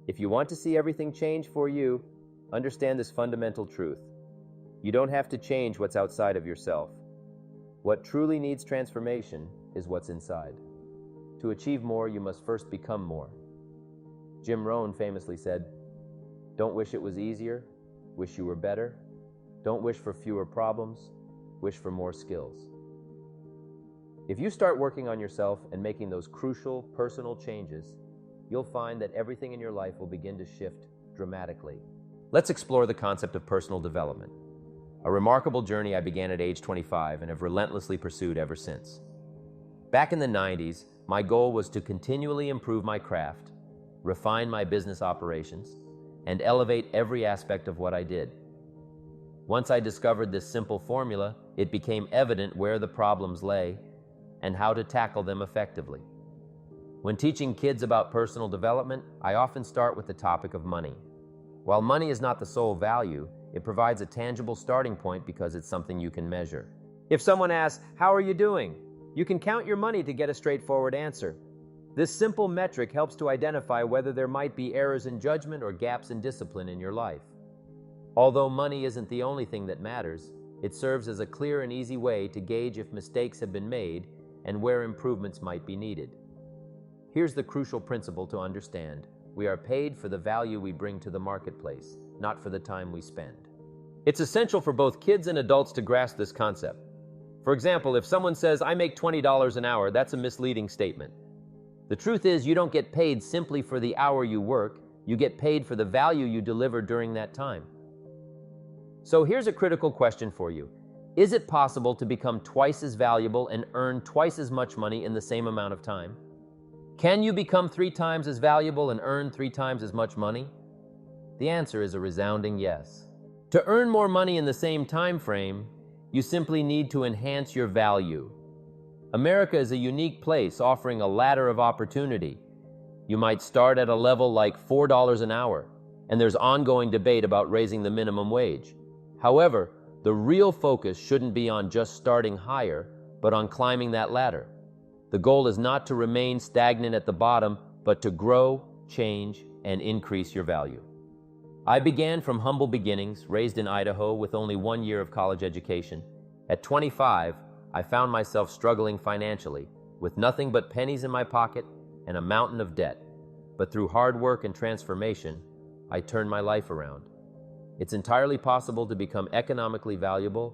If you want to see everything change for you, understand this fundamental truth. You don't have to change what's outside of yourself. What truly needs transformation is what's inside. To achieve more, you must first become more. Jim Rohn famously said, "Don't wish it was easier, wish you were better. Don't wish for fewer problems, wish for more skills." If you start working on yourself and making those crucial personal changes, you'll find that everything in your life will begin to shift dramatically. Let's explore the concept of personal development, a remarkable journey I began at age 25 and have relentlessly pursued ever since. Back in the 90s, my goal was to continually improve my craft, refine my business operations, and elevate every aspect of what I did. Once I discovered this simple formula, it became evident where the problems lay and how to tackle them effectively. When teaching kids about personal development, I often start with the topic of money. While money is not the sole value, it provides a tangible starting point because it's something you can measure. If someone asks, "How are you doing?" you can count your money to get a straightforward answer. This simple metric helps to identify whether there might be errors in judgment or gaps in discipline in your life. Although money isn't the only thing that matters, it serves as a clear and easy way to gauge if mistakes have been made and where improvements might be needed. Here's the crucial principle to understand. We are paid for the value we bring to the marketplace, not for the time we spend. It's essential for both kids and adults to grasp this concept. For example, if someone says, "I make $20 an hour," that's a misleading statement. The truth is, you don't get paid simply for the hour you work, you get paid for the value you deliver during that time. So here's a critical question for you. Is it possible to become twice as valuable and earn twice as much money in the same amount of time? Can you become 3 times as valuable and earn 3 times as much money? The answer is a resounding yes. To earn more money in the same time frame, you simply need to enhance your value. America is a unique place offering a ladder of opportunity. You might start at a level like $4 an hour, and there's ongoing debate about raising the minimum wage. However, the real focus shouldn't be on just starting higher, but on climbing that ladder. The goal is not to remain stagnant at the bottom, but to grow, change, and increase your value. I began from humble beginnings, raised in Idaho with only 1 year of college education. At 25, I found myself struggling financially, with nothing but pennies in my pocket and a mountain of debt. But through hard work and transformation, I turned my life around. It's entirely possible to become economically valuable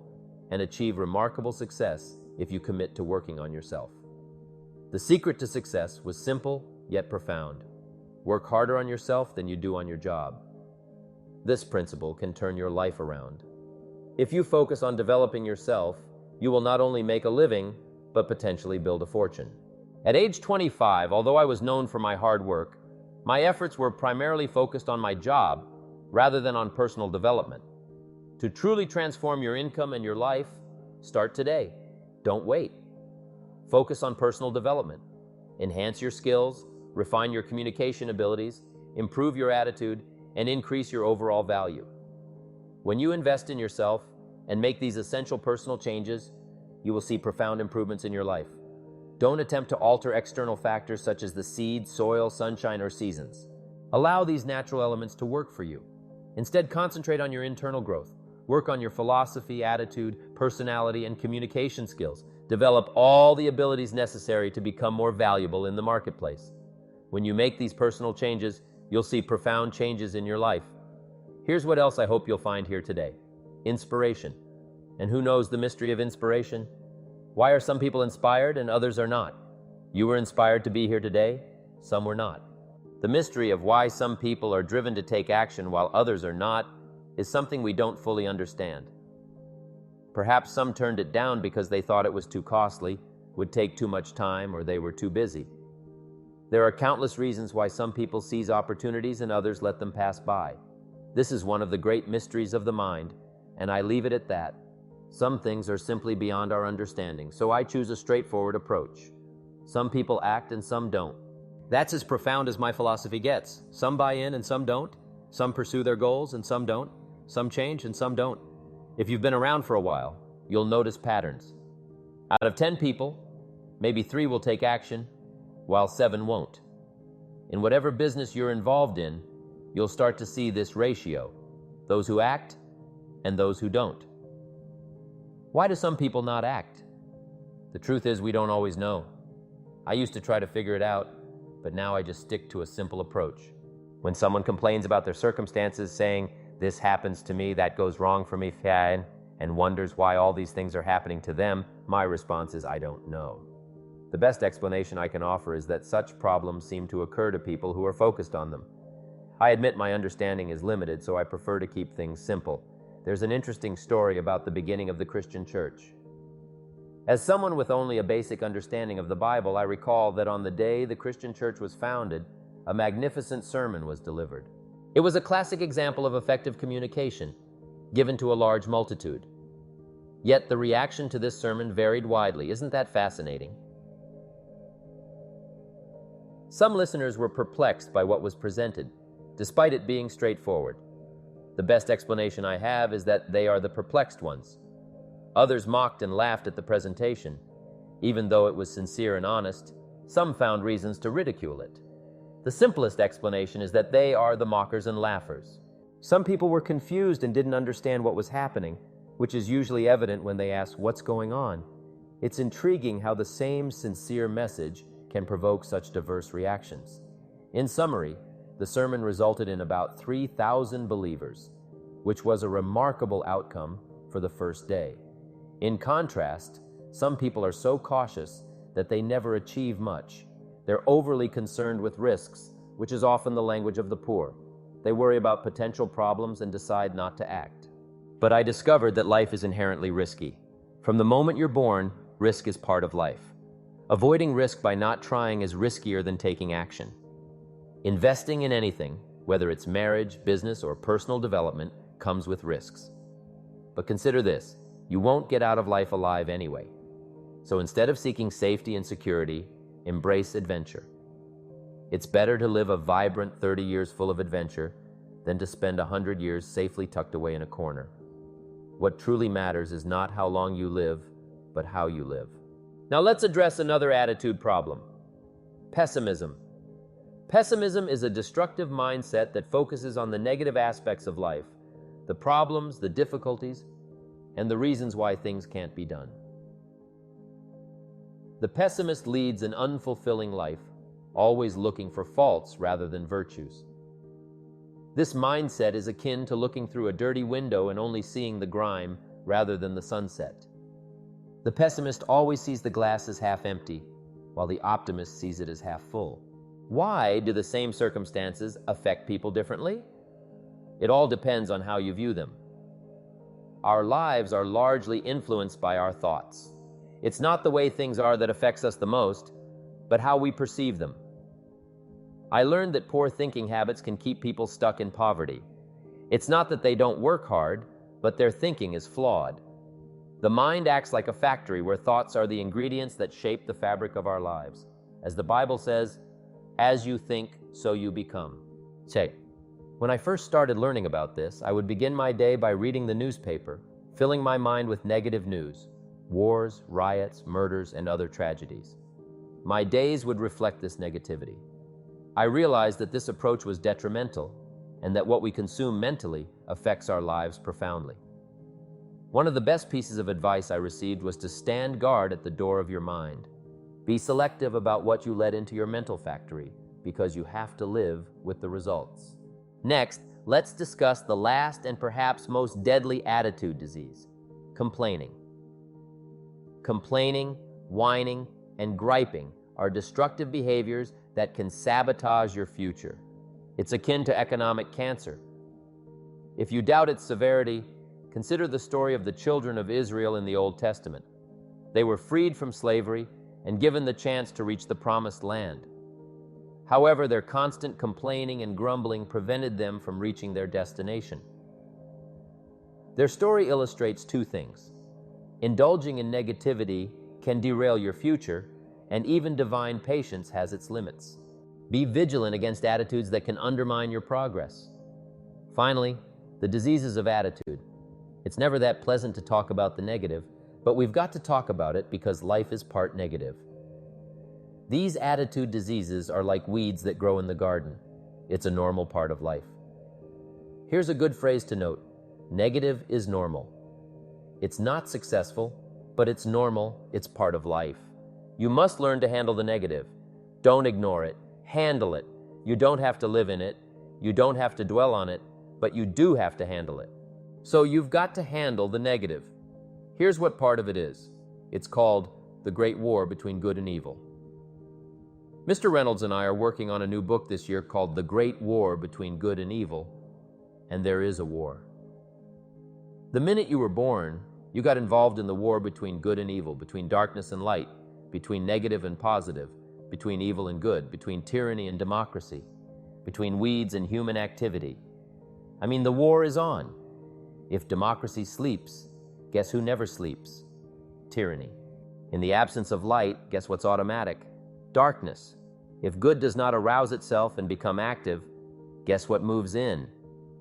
and achieve remarkable success if you commit to working on yourself. The secret to success was simple yet profound. Work harder on yourself than you do on your job. This principle can turn your life around. If you focus on developing yourself, you will not only make a living, but potentially build a fortune. At age 25, although I was known for my hard work, my efforts were primarily focused on my job rather than on personal development. To truly transform your income and your life, start today. Don't wait. Focus on personal development. Enhance your skills, refine your communication abilities, improve your attitude, and increase your overall value. When you invest in yourself and make these essential personal changes, you will see profound improvements in your life. Don't attempt to alter external factors such as the seed, soil, sunshine, or seasons. Allow these natural elements to work for you. Instead, concentrate on your internal growth. Work on your philosophy, attitude, personality, and communication skills. Develop all the abilities necessary to become more valuable in the marketplace. When you make these personal changes, you'll see profound changes in your life. Here's what else I hope you'll find here today. Inspiration. And who knows the mystery of inspiration? Why are some people inspired and others are not? You were inspired to be here today, some were not. The mystery of why some people are driven to take action while others are not is something we don't fully understand. Perhaps some turned it down because they thought it was too costly, would take too much time, or they were too busy. There are countless reasons why some people seize opportunities and others let them pass by. This is one of the great mysteries of the mind, and I leave it at that. Some things are simply beyond our understanding, so I choose a straightforward approach. Some people act and some don't. That's as profound as my philosophy gets. Some buy in and some don't. Some pursue their goals and some don't. Some change and some don't. If you've been around for a while, you'll notice patterns. Out of 10 people, maybe 3 will take action, while 7 won't. In whatever business you're involved in, you'll start to see this ratio: those who act and those who don't. Why do some people not act? The truth is, we don't always know. I used to try to figure it out, but now I just stick to a simple approach. When someone complains about their circumstances, saying, "This happens to me, that goes wrong for me," and wonders why all these things are happening to them, my response is, I don't know. The best explanation I can offer is that such problems seem to occur to people who are focused on them. I admit my understanding is limited, so I prefer to keep things simple. There's an interesting story about the beginning of the Christian church. As someone with only a basic understanding of the Bible, I recall that on the day the Christian church was founded, a magnificent sermon was delivered. It was a classic example of effective communication, given to a large multitude. Yet the reaction to this sermon varied widely. Isn't that fascinating? Some listeners were perplexed by what was presented, despite it being straightforward. The best explanation I have is that they are the perplexed ones. Others mocked and laughed at the presentation. Even though it was sincere and honest, some found reasons to ridicule it. The simplest explanation is that they are the mockers and laughers. Some people were confused and didn't understand what was happening, which is usually evident when they ask, "What's going on?" It's intriguing how the same sincere message can provoke such diverse reactions. In summary, the sermon resulted in about 3,000 believers, which was a remarkable outcome for the first day. In contrast, some people are so cautious that they never achieve much. They're overly concerned with risks, which is often the language of the poor. They worry about potential problems and decide not to act. But I discovered that life is inherently risky. From the moment you're born, risk is part of life. Avoiding risk by not trying is riskier than taking action. Investing in anything, whether it's marriage, business, or personal development, comes with risks. But consider this: you won't get out of life alive anyway. So instead of seeking safety and security, embrace adventure. It's better to live a vibrant 30 years full of adventure than to spend 100 years safely tucked away in a corner. What truly matters is not how long you live, but how you live. Now let's address another attitude problem: pessimism. Pessimism is a destructive mindset that focuses on the negative aspects of life, the problems, the difficulties, and the reasons why things can't be done. The pessimist leads an unfulfilling life, always looking for faults rather than virtues. This mindset is akin to looking through a dirty window and only seeing the grime rather than the sunset. The pessimist always sees the glass as half empty, while the optimist sees it as half full. Why do the same circumstances affect people differently? It all depends on how you view them. Our lives are largely influenced by our thoughts. It's not the way things are that affects us the most, but how we perceive them. I learned that poor thinking habits can keep people stuck in poverty. It's not that they don't work hard, but their thinking is flawed. The mind acts like a factory where thoughts are the ingredients that shape the fabric of our lives. As the Bible says, "As you think, so you become." When I first started learning about this, I would begin my day by reading the newspaper, filling my mind with negative news: wars, riots, murders, and other tragedies. My days would reflect this negativity. I realized that this approach was detrimental, and that what we consume mentally affects our lives profoundly. One of the best pieces of advice I received was to stand guard at the door of your mind. Be selective about what you let into your mental factory, because you have to live with the results. Next, let's discuss the last and perhaps most deadly attitude disease: complaining. Complaining, whining, and griping are destructive behaviors that can sabotage your future. It's akin to economic cancer. If you doubt its severity, consider the story of the children of Israel in the Old Testament. They were freed from slavery and given the chance to reach the promised land. However, their constant complaining and grumbling prevented them from reaching their destination. Their story illustrates two things. Indulging in negativity can derail your future, and even divine patience has its limits. Be vigilant against attitudes that can undermine your progress. Finally, the diseases of attitude. It's never that pleasant to talk about the negative, but we've got to talk about it because life is part negative. These attitude diseases are like weeds that grow in the garden. It's a normal part of life. Here's a good phrase to note. Negative is normal. It's not successful, but it's normal. It's part of life. You must learn to handle the negative. Don't ignore it. Handle it. You don't have to live in it. You don't have to dwell on it, but you do have to handle it. So you've got to handle the negative. Here's what part of it is. It's called the Great War Between Good and Evil. Mr. Reynolds and I are working on a new book this year called The Great War Between Good and Evil, and there is a war. The minute you were born, you got involved in the war between good and evil, between darkness and light, between negative and positive, between evil and good, between tyranny and democracy, between weeds and human activity. I mean, the war is on. If democracy sleeps, guess who never sleeps? Tyranny. In the absence of light, guess what's automatic? Darkness. If good does not arouse itself and become active, guess what moves in?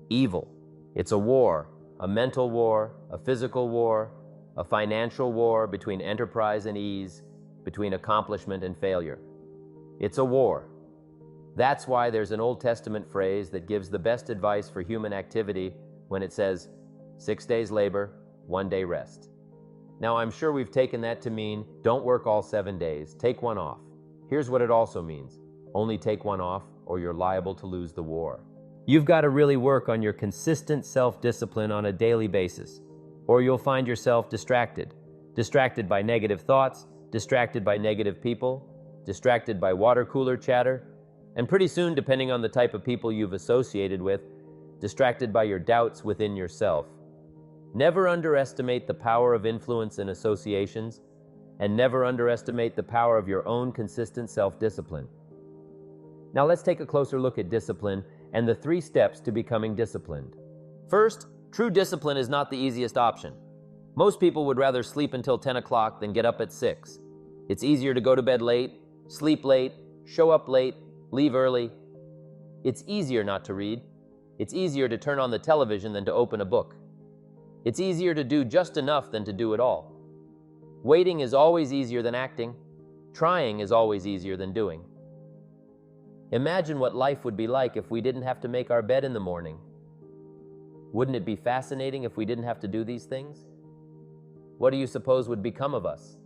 Evil. It's a war, a mental war, a physical war, a financial war between enterprise and ease, between accomplishment and failure. It's a war. That's why there's an Old Testament phrase that gives the best advice for human activity when it says, 6 days labor, 1 day rest. Now, I'm sure we've taken that to mean, don't work all 7 days, take one off. Here's what it also means. Only take one off, or you're liable to lose the war. You've got to really work on your consistent self-discipline on a daily basis, or you'll find yourself distracted. Distracted by negative thoughts, distracted by negative people, distracted by water cooler chatter, and pretty soon, depending on the type of people you've associated with, distracted by your doubts within yourself. Never underestimate the power of influence in associations, and never underestimate the power of your own consistent self-discipline. Now let's take a closer look at discipline and the 3 steps to becoming disciplined. First, true discipline is not the easiest option. Most people would rather sleep until 10 o'clock than get up at 6. It's easier to go to bed late, sleep late, show up late, leave early. It's easier not to read. It's easier to turn on the television than to open a book. It's easier to do just enough than to do it all. Waiting is always easier than acting. Trying is always easier than doing. Imagine what life would be like if we didn't have to make our bed in the morning. Wouldn't it be fascinating if we didn't have to do these things? What do you suppose would become of us?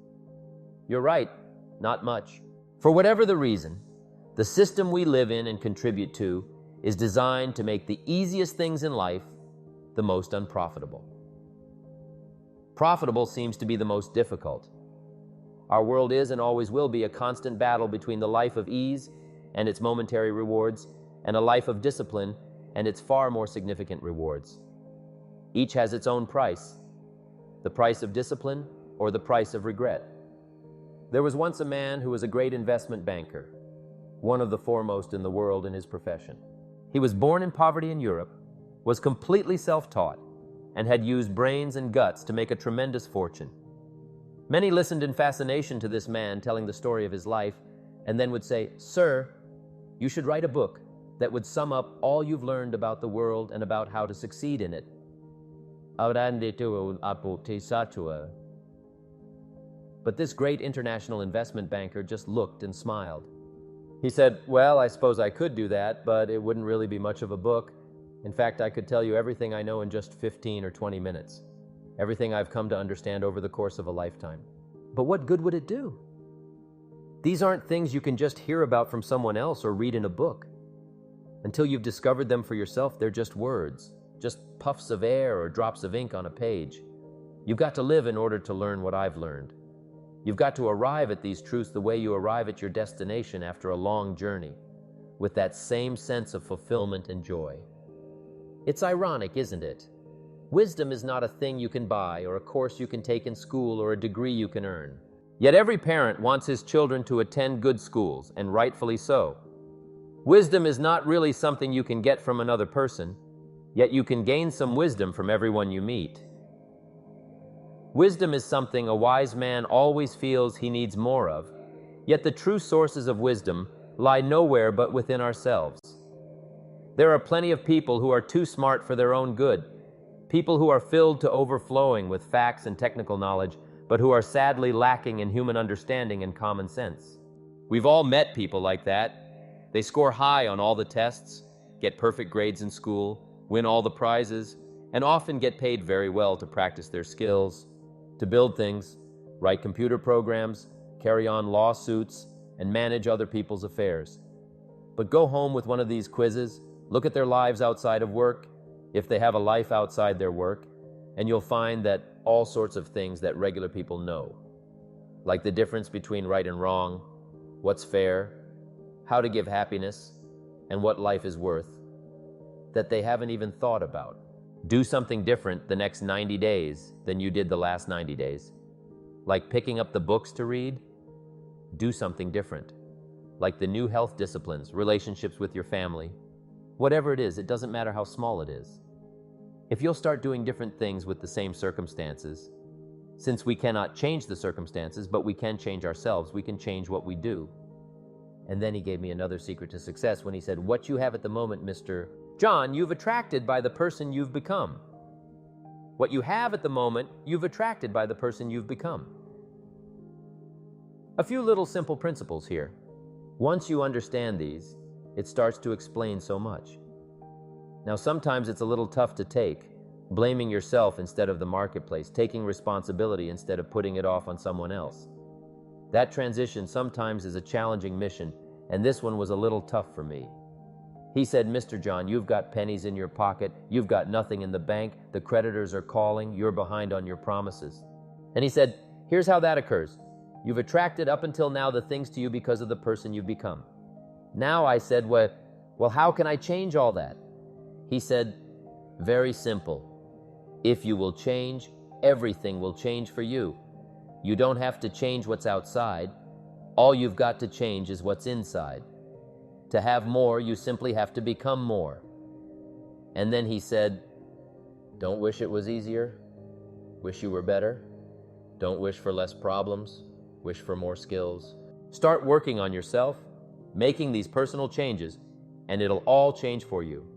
You're right, not much. For whatever the reason, the system we live in and contribute to is designed to make the easiest things in life the most unprofitable. Profitable seems to be the most difficult. Our world is and always will be a constant battle between the life of ease and its momentary rewards and a life of discipline and its far more significant rewards. Each has its own price, the price of discipline or the price of regret. There was once a man who was a great investment banker, one of the foremost in the world in his profession. He was born in poverty in Europe, was completely self-taught, and had used brains and guts to make a tremendous fortune. Many listened in fascination to this man telling the story of his life, and then would say, "Sir, you should write a book that would sum up all you've learned about the world and about how to succeed in it." But this great international investment banker just looked and smiled. He said, "Well, I suppose I could do that, but it wouldn't really be much of a book. In fact, I could tell you everything I know in just 15 or 20 minutes. Everything I've come to understand over the course of a lifetime. But what good would it do? These aren't things you can just hear about from someone else or read in a book. Until you've discovered them for yourself, they're just words, just puffs of air or drops of ink on a page. You've got to live in order to learn what I've learned. You've got to arrive at these truths the way you arrive at your destination after a long journey, with that same sense of fulfillment and joy. It's ironic, isn't it? Wisdom is not a thing you can buy, or a course you can take in school, or a degree you can earn. Yet every parent wants his children to attend good schools, and rightfully so. Wisdom is not really something you can get from another person, yet you can gain some wisdom from everyone you meet. Wisdom is something a wise man always feels he needs more of, yet the true sources of wisdom lie nowhere but within ourselves. There are plenty of people who are too smart for their own good, people who are filled to overflowing with facts and technical knowledge, but who are sadly lacking in human understanding and common sense. We've all met people like that. They score high on all the tests, get perfect grades in school, win all the prizes, and often get paid very well to practice their skills, to build things, write computer programs, carry on lawsuits, and manage other people's affairs. But go home with one of these quizzes, look at their lives outside of work, if they have a life outside their work, and you'll find that all sorts of things that regular people know, like the difference between right and wrong, what's fair, how to give happiness, and what life is worth, that they haven't even thought about. Do something different the next 90 days than you did the last 90 days. Like picking up the books to read, do something different. Like the new health disciplines, relationships with your family. Whatever it is, it doesn't matter how small it is. If you'll start doing different things with the same circumstances, since we cannot change the circumstances, but we can change ourselves, we can change what we do. And then he gave me another secret to success when he said, what you have at the moment, Mr. John, you've attracted by the person you've become. What you have at the moment, you've attracted by the person you've become. A few little simple principles here. Once you understand these, it starts to explain so much. Now, sometimes it's a little tough to take, blaming yourself instead of the marketplace, taking responsibility instead of putting it off on someone else. That transition sometimes is a challenging mission, and this one was a little tough for me. He said, Mr. John, you've got pennies in your pocket, you've got nothing in the bank, the creditors are calling, you're behind on your promises. And he said, here's how that occurs. You've attracted up until now the things to you because of the person you've become. Now I said, well, how can I change all that? He said, very simple. If you will change, everything will change for you. You don't have to change what's outside. All you've got to change is what's inside. To have more, you simply have to become more. And then he said, don't wish it was easier. Wish you were better. Don't wish for less problems. Wish for more skills. Start working on yourself, making these personal changes, and it'll all change for you.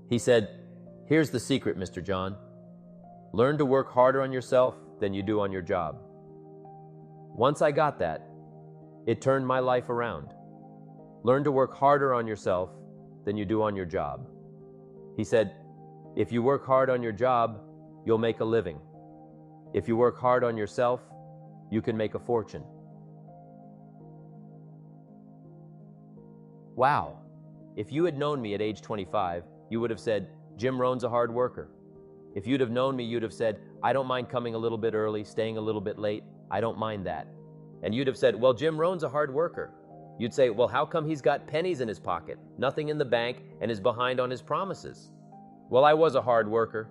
He said, here's the secret, Mr. John. Learn to work harder on yourself than you do on your job. Once I got that, it turned my life around. Learn to work harder on yourself than you do on your job. He said, if you work hard on your job, you'll make a living. If you work hard on yourself, you can make a fortune. Wow. If you had known me at age 25, you would have said, Jim Rohn's a hard worker. If you'd have known me, you'd have said, I don't mind coming a little bit early, staying a little bit late. I don't mind that. And you'd have said, well, Jim Rohn's a hard worker. You'd say, well, how come he's got pennies in his pocket, nothing in the bank, and is behind on his promises? Well, I was a hard worker,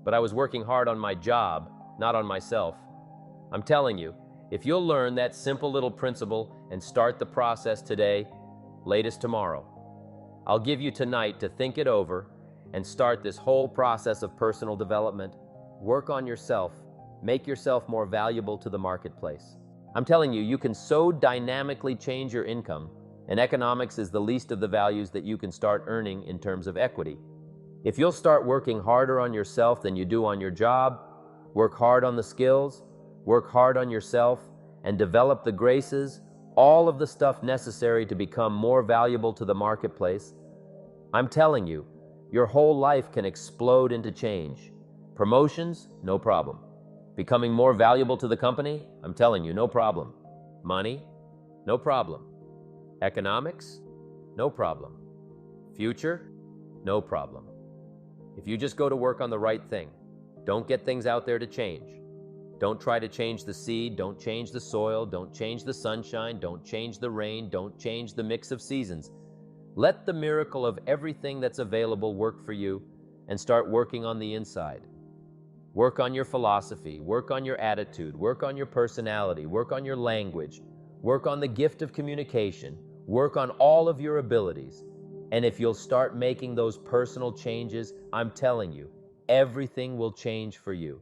but I was working hard on my job, not on myself. I'm telling you, if you'll learn that simple little principle and start the process today, latest tomorrow, I'll give you tonight to think it over and start this whole process of personal development. Work on yourself, make yourself more valuable to the marketplace. I'm telling you, you can so dynamically change your income, and economics is the least of the values that you can start earning in terms of equity. If you'll start working harder on yourself than you do on your job, work hard on the skills, work hard on yourself, and develop the graces, all of the stuff necessary to become more valuable to the marketplace, I'm telling you, your whole life can explode into change. Promotions, no problem. Becoming more valuable to the company, I'm telling you, no problem. Money, no problem. Economics, no problem. Future, no problem. If you just go to work on the right thing, don't get things out there to change. Don't try to change the seed, don't change the soil, don't change the sunshine, don't change the rain, don't change the mix of seasons. Let the miracle of everything that's available work for you and start working on the inside. Work on your philosophy, work on your attitude, work on your personality, work on your language, work on the gift of communication, work on all of your abilities. And if you'll start making those personal changes, I'm telling you, everything will change for you.